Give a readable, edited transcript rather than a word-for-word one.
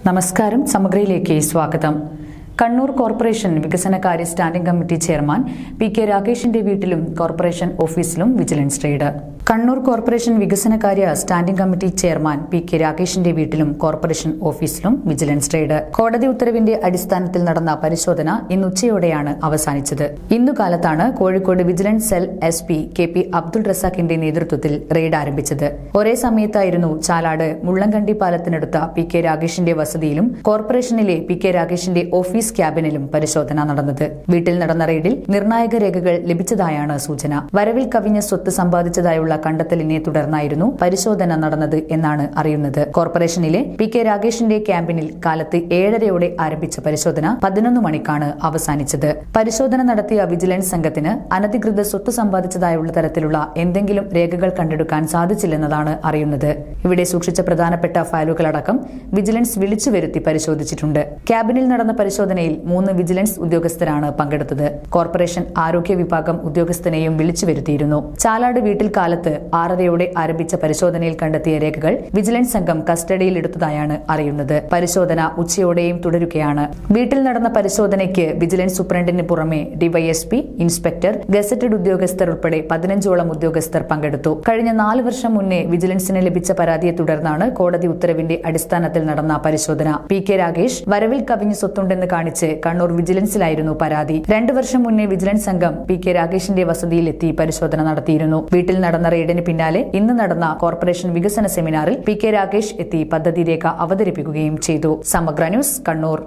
നമസ്കാരം. സമഗ്രയിലേക്ക് സ്വാഗതം. കണ്ണൂർ കോർപ്പറേഷൻ വികസനകാര്യ സ്റ്റാൻഡിംഗ് കമ്മിറ്റി ചെയർമാൻ പി.കെ. രാഗേഷിന്റെ വീട്ടിലും കോർപ്പറേഷൻ ഓഫീസിലും വിജിലൻസ് റെയ്ഡ്. കണ്ണൂർ കോർപ്പറേഷൻ വികസനകാര്യ സ്റ്റാൻഡിംഗ് കമ്മിറ്റി ചെയർമാൻ പി.കെ. രാഗേഷിന്റെ വീട്ടിലും കോർപ്പറേഷൻ ഓഫീസിലും വിജിലൻസ് റെയ്ഡ്. കോടതി ഉത്തരവിന്റെ അടിസ്ഥാനത്തിൽ നടന്ന പരിശോധന ഇന്ന് ഉച്ചയോടെയാണ് അവസാനിച്ചത്. ഇന്നു കാലത്താണ് Kozhikode vigilance cell SP K P. Abdul റസാഖിന്റെ നേതൃത്വത്തിൽ റെയ്ഡ് ആരംഭിച്ചത്. ഒരേ സമയത്തായിരുന്നു ചാലാട് മുള്ളങ്കണ്ടി പാലത്തിനടുത്ത പി.കെ. രാഗേഷിന്റെ വസതിയിലും കോർപ്പറേഷനിലെ പി.കെ. രാഗേഷിന്റെ ഓഫീസ് ക്യാബിനിലും പരിശോധന നടന്നത്. വീട്ടിൽ നടന്ന റെയ്ഡിൽ നിർണായക രേഖകൾ ലഭിച്ചതായാണ് സൂചന. വരവിൽ കവിഞ്ഞ സ്വത്ത് സമ്പാദിച്ചതായുള്ള കണ്ടെത്തലിനെ തുടർന്നായിരുന്നു പരിശോധന നടന്നത് എന്നാണ് അറിയുന്നത്. കോർപ്പറേഷനിലെ പി.കെ. രാഗേഷിന്റെ ക്യാബിനിൽ കാലത്ത് 7:30 ആരംഭിച്ച പരിശോധന 11 മണിക്കാണ് അവസാനിച്ചത്. പരിശോധന നടത്തിയ വിജിലൻസ് സംഘത്തിന് അനധികൃത സ്വത്ത് സമ്പാദിച്ചതായുള്ള തരത്തിലുള്ള എന്തെങ്കിലും രേഖകൾ കണ്ടെടുക്കാൻ സാധിച്ചില്ലെന്നതാണ് അറിയുന്നത്. ഇവിടെ സൂക്ഷിച്ച പ്രധാനപ്പെട്ട ഫയലുകളടക്കം വിജിലൻസ് വിളിച്ചു വരുത്തി പരിശോധിച്ചിട്ടുണ്ട്. ക്യാബിനിൽ നടന്ന പരിശോധനയിൽ 3 വിജിലൻസ് ഉദ്യോഗസ്ഥരാണ് പങ്കെടുത്തത്. കോർപ്പറേഷൻ ആരോഗ്യ വിഭാഗം ഉദ്യോഗസ്ഥനെയും വിളിച്ചു വരുത്തിയിരുന്നു. ചാലാട് വീട്ടിൽ കാലത്ത് 6:30 ആരംഭിച്ച പരിശോധനയിൽ കണ്ടെത്തിയ രേഖകൾ വിജിലൻസ് സംഘം കസ്റ്റഡിയിലെടുത്തതായാണ് അറിയുന്നത്. പരിശോധന ഉച്ചയോടെയും തുടരുകയാണ്. വീട്ടിൽ നടന്ന പരിശോധനയ്ക്ക് വിജിലൻസ് സൂപ്രണ്ടിന് പുറമെ ഡിവൈഎസ്പി, ഇൻസ്പെക്ടർ, ഗസറ്റഡ് ഉദ്യോഗസ്ഥർ ഉൾപ്പെടെ 15ഓളം ഉദ്യോഗസ്ഥർ പങ്കെടുത്തു. കഴിഞ്ഞ 4 വർഷം മുന്നേ വിജിലൻസിന് ലഭിച്ച പരാതിയെ തുടർന്നാണ് കോടതി ഉത്തരവിന്റെ അടിസ്ഥാനത്തിൽ നടന്ന പരിശോധന. പി.കെ. രാഗേഷ് വരവിൽ കവിഞ്ഞ് സ്വത്തുണ്ടെന്ന് കാണിച്ച് കണ്ണൂർ വിജിലൻസിലായിരുന്നു പരാതി. 2 വർഷം മുന്നേ വിജിലൻസ് സംഘം പി.കെ. രാഗേഷിന്റെ വസതിയിലെത്തി പരിശോധന നടത്തിയിരുന്നു. വീട്ടിൽ നടന്ന റെയ്ഡിന് പിന്നാലെ ഇന്ന് നടന്ന കോർപ്പറേഷൻ വികസന സെമിനാറിൽ പി.കെ. രാഗേഷ് എത്തി പദ്ധതി രേഖ അവതരിപ്പിക്കുകയും ചെയ്തു. സമഗ്ര ന്യൂസ്, കണ്ണൂർ.